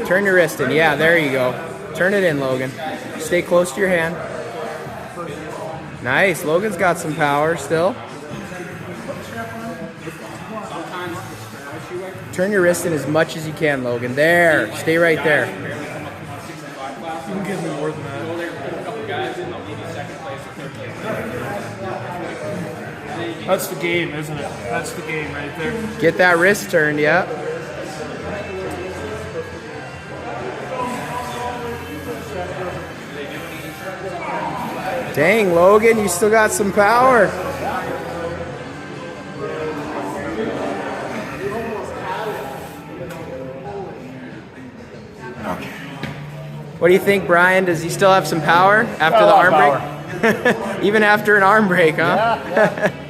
Turn your wrist in. Yeah, there you go. Turn it in, Logan. Stay close to your hand. Nice. Logan's got some power still. Turn your wrist in as much as you can, Logan. There. Stay right there. You can give me more than that. That's the game, isn't it? That's the game right there. Get that wrist turned, yeah. Dang, Logan, you still got some power. What do you think, Brian? Does he still have some power after the arm break? Even after an arm break, huh? Yeah.